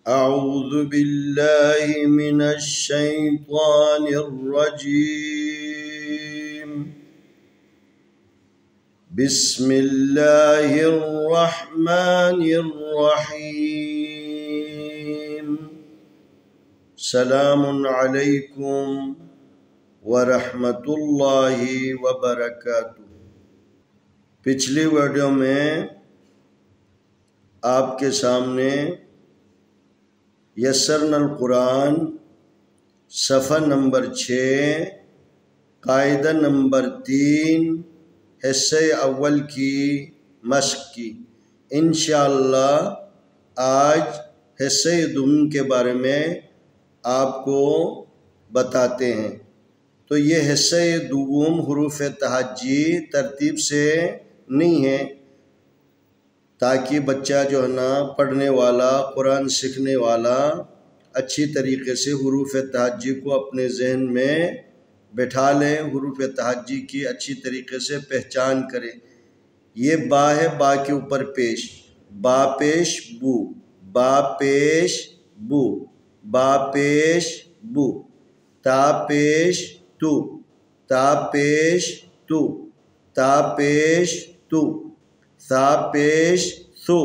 أعوذ بالله من الشيطان الرجيم. بسم الله الرحمن الرحيم. سلام علیکم ورحمۃ اللہ وبرکاتہ. پچھلی ویڈیو میں آپ کے سامنے یسرنا القرآن صفحہ نمبر 6 قاعدہ نمبر 3 حصہ اول کی مشق کی. انشاءاللہ آج حصہ دوم کے بارے میں آپ کو بتاتے ہیں. تو یہ حصہ دوم حروف تہجی ترتیب سے نہیں ہے تاکہ بچہ جو ہے نا پڑھنے والا قرآن سیکھنے والا اچھی طریقے سے حروف تہجی کو اپنے ذہن میں بٹھا لیں، حروف تہجی کی اچھی طریقے سے پہچان کریں. یہ با ہے، با کے اوپر پیش، با پیش بو، با پیش بو، با پیش بو. تا پیش تو، تا پیش تو، تا پیش تو. ثا پیش ثو،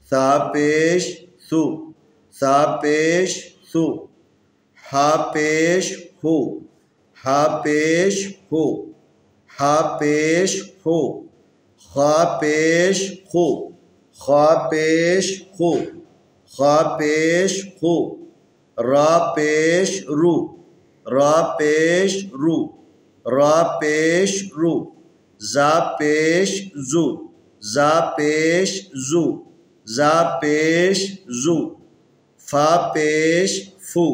ثا پیش ثو، ثا پیش ثو. ہا پیش ہو، ہا پیش ہو، ہا پیش ہو. خا پیش خو، خا پیش خو، خا پیش خو. را پیش رو، را پیش رو، را پیش رو. زا پیش زو، زا پیش زو، زا پیش زو. فا پیش فو،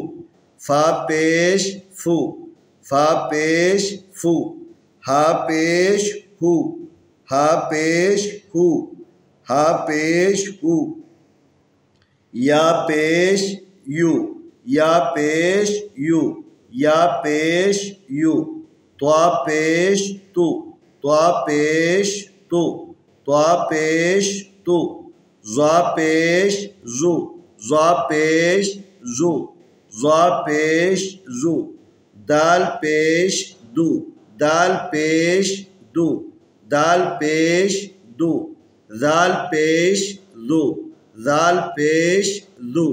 فا پیش فو، فا پیش فو. ہا پیش ہو، ہا پیش ہو، ہا پیش ہو. یا پیش یو، یا پیش یو، یا پیش یو. طا پیش تو، طا پیش تو، طا پیش تو. ظا پیش زو، ظا پیش زو، ظا پیش زو. دال پیش دو، دال پیش دو، دال پیش دو. ذال پیش ذو، ذال پیش ذو،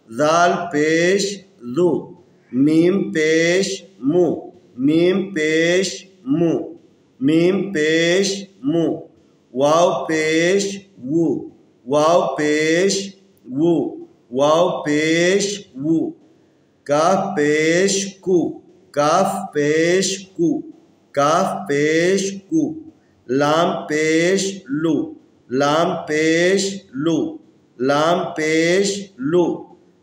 ذال پیش ذو. میم پیش مو، میم پیش مو، میم پیش مو. واو پیش وو، واو پیش وو، واو پیش وو. کاف پیش کو، کاف پیش کو، کاف پیش کو. لام پیش لو، لام پیش لو، لام پیش لو.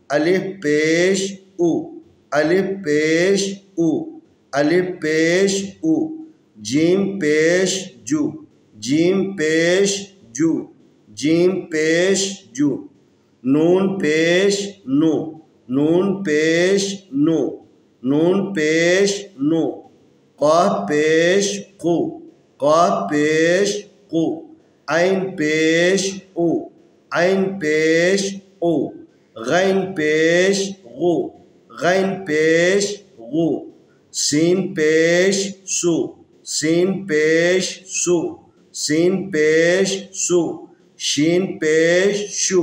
الف پیش او، الف پیش او، الف پیش او. جیم پیش جو، جیم پیش جو، جیم پیش جو. نون پیش نو، نون پیش نو، نون پیش نو. قاف پیش قو، قاف پیش قو. عین پیش او، عین پیش او. غین پیش غو، غین پیش غو. سین پیش سو، سین پیش سو، سین پیش سو. شین پیش شو،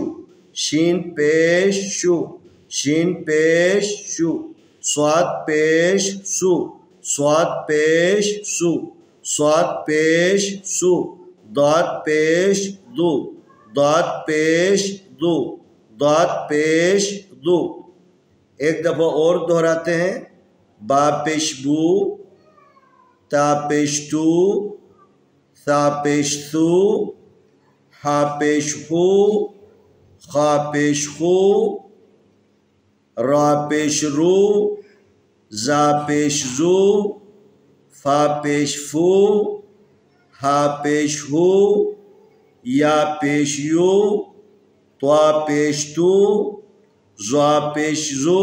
شین پیش شو، شین پیش شو. صاد پیش سو، صاد پیش سو، صاد پیش سو. ضاد پیش دو، ضاد پیش دو، ضاد پیش دو. ایک دفعہ اور دہراتے ہیں. با پیش بو، تا پیش تو، ثا پیش ثو، ہا پیش ہو، خا پیش خو، را پیش رو، زا پیش زو، فا پیش فو، ہا پیش ہو، یا پیش یو، طا پیش تو، ظا پیش زو،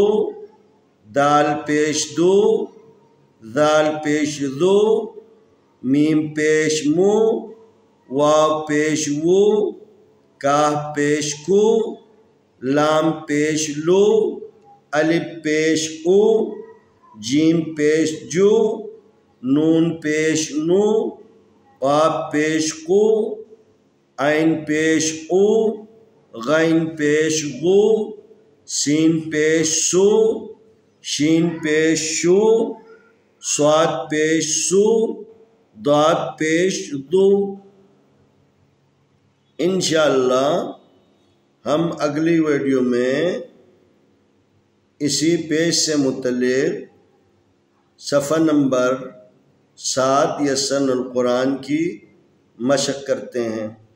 دال پیش دو، ذال پیش دو. میم پیش مو، واو پیش وو، کاف پیش کو، لام پیش لو، الف پیش او، جیم پیش جو، نون پیش نو، قاف پیش قو، عین پیش او، غین پیش غو، سین پیش سو، شین پیش شو، صاد پیش سو، ضاد پیش دو۔ انشاءاللہ ہم اگلی ویڈیو میں اسی پیج سے متعلق صفحہ نمبر 7 یسن القرآن کی مشق کرتے ہیں۔